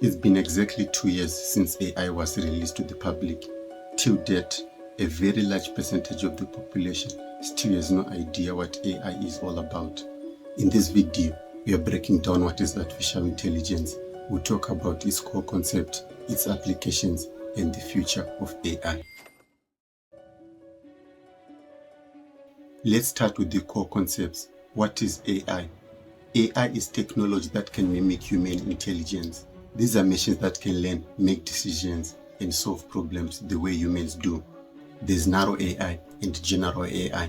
It's been exactly 2 years since AI was released to the public. Till date, a very large percentage of the population still has no idea what AI is all about. In this video, we are breaking down what is artificial intelligence. We'll talk about its core concept, its applications, and the future of AI. Let's start with the core concepts. What is AI? AI is technology that can mimic human intelligence. These are machines that can learn, make decisions, and solve problems the way humans do. There's narrow AI and general AI.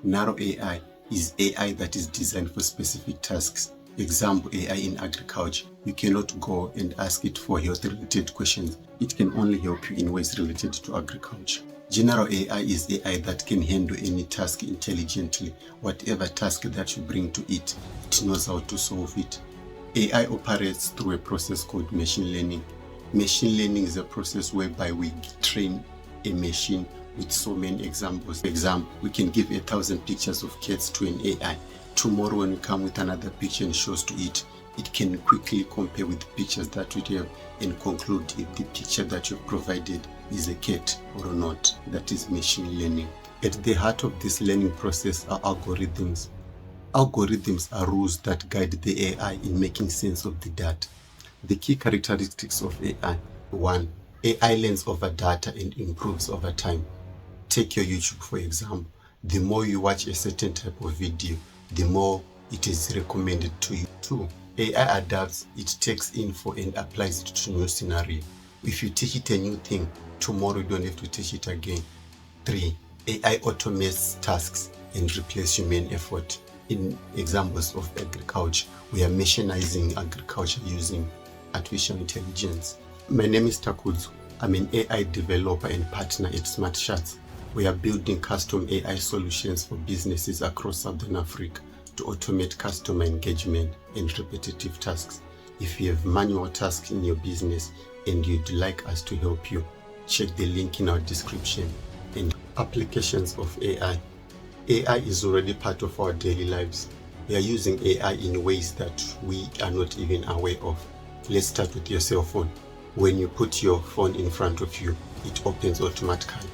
Narrow AI is AI that is designed for specific tasks. Example, AI in agriculture. You cannot go and ask it for health-related questions. It can only help you in ways related to agriculture. General AI is AI that can handle any task intelligently. Whatever task that you bring to it, it knows how to solve it. AI operates through a process called machine learning. Machine learning is a process whereby we train a machine with so many examples. For example, we can give 1,000 pictures of cats to an AI. Tomorrow when we come with another picture and shows to it, it can quickly compare with the pictures that we have and conclude if the picture that you've provided is a cat or not. That is machine learning. At the heart of this learning process are algorithms. Algorithms are rules that guide the AI in making sense of the data. The key characteristics of AI. 1. AI learns over data and improves over time. Take your YouTube for example. The more you watch a certain type of video, the more it is recommended to you. 2. AI adapts, it takes info and applies it to new scenario. If you teach it a new thing, tomorrow you don't have to teach it again. 3. AI automates tasks and replaces human effort. In examples of agriculture, we are machinizing agriculture using artificial intelligence. My name is Takudzu. I'm an AI developer and partner at Smart Shots. We are building custom AI solutions for businesses across Southern Africa to automate customer engagement and repetitive tasks. If you have manual tasks in your business and you'd like us to help you, check the link in our description. And applications of AI. AI is already part of our daily lives. We are using AI in ways that we are not even aware of. Let's start with your cell phone. When you put your phone in front of you, it opens automatically.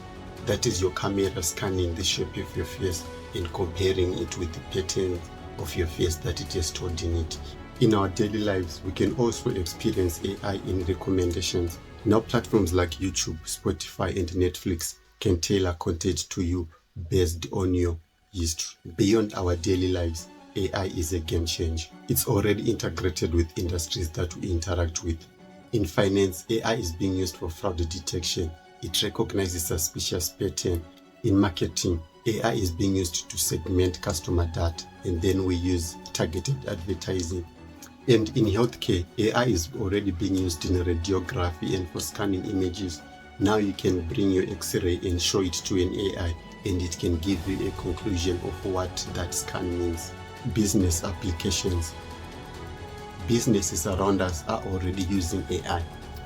That is your camera scanning the shape of your face and comparing it with the pattern of your face that it has stored in it. In our daily lives, we can also experience AI in recommendations. Now platforms like YouTube, Spotify, and Netflix can tailor content to you based on your history. Beyond our daily lives, AI is a game changer. It's already integrated with industries that we interact with. In finance, AI is being used for fraud detection. It recognizes suspicious pattern. In marketing, AI is being used to segment customer data, and then we use targeted advertising. And in healthcare, AI is already being used in radiography and for scanning images. Now you can bring your X-ray and show it to an AI, and it can give you a conclusion of what that scan means. Business applications. Businesses around us are already using AI.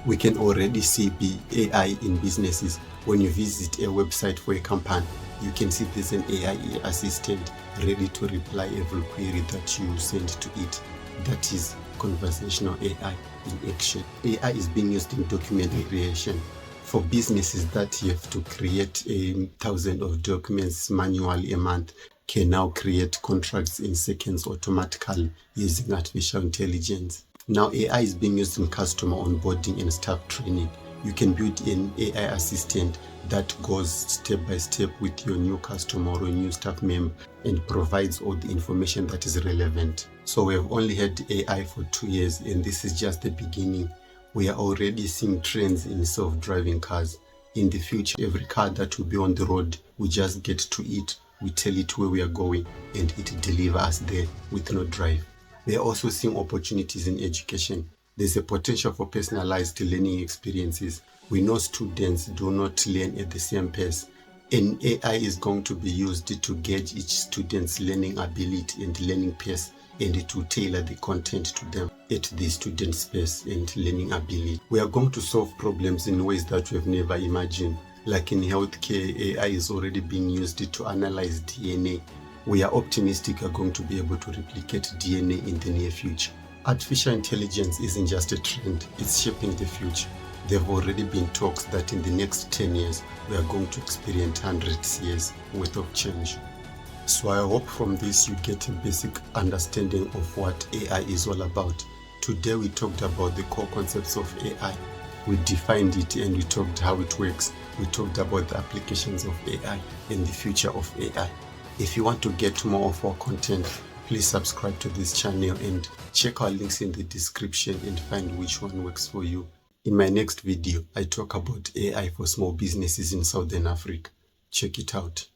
We can already see AI in businesses. When you visit a website for a company, you can see there's an AI assistant ready to reply every query that you send to it. That is conversational AI in action. AI is being used in document creation. For businesses that have to create 1,000 of documents manually a month, can now create contracts in seconds automatically using artificial intelligence. Now AI is being used in customer onboarding and staff training. You can build an AI assistant that goes step by step with your new customer or new staff member and provides all the information that is relevant. So we have only had AI for 2 years, and this is just the beginning. We are already seeing trends in self-driving cars. In the future, every car that will be on the road, we just get to it, we tell it where we are going, and it delivers us there with no drive. We are also seeing opportunities in education. There's a potential for personalized learning experiences. We know students do not learn at the same pace, and AI is going to be used to gauge each student's learning ability and learning pace, and to tailor the content to them at the student's pace and learning ability. We are going to solve problems in ways that we have never imagined. Like in healthcare, AI is already being used to analyze DNA. We are optimistic we are going to be able to replicate DNA in the near future. Artificial intelligence isn't just a trend, it's shaping the future. There have already been talks that in the next 10 years, we are going to experience hundreds of years worth of change. So I hope from this you get a basic understanding of what AI is all about. Today we talked about the core concepts of AI. We defined it and we talked how it works. We talked about the applications of AI and the future of AI. If you want to get more of our content, please subscribe to this channel and check our links in the description and find which one works for you. In my next video, I talk about AI for small businesses in Southern Africa. Check it out.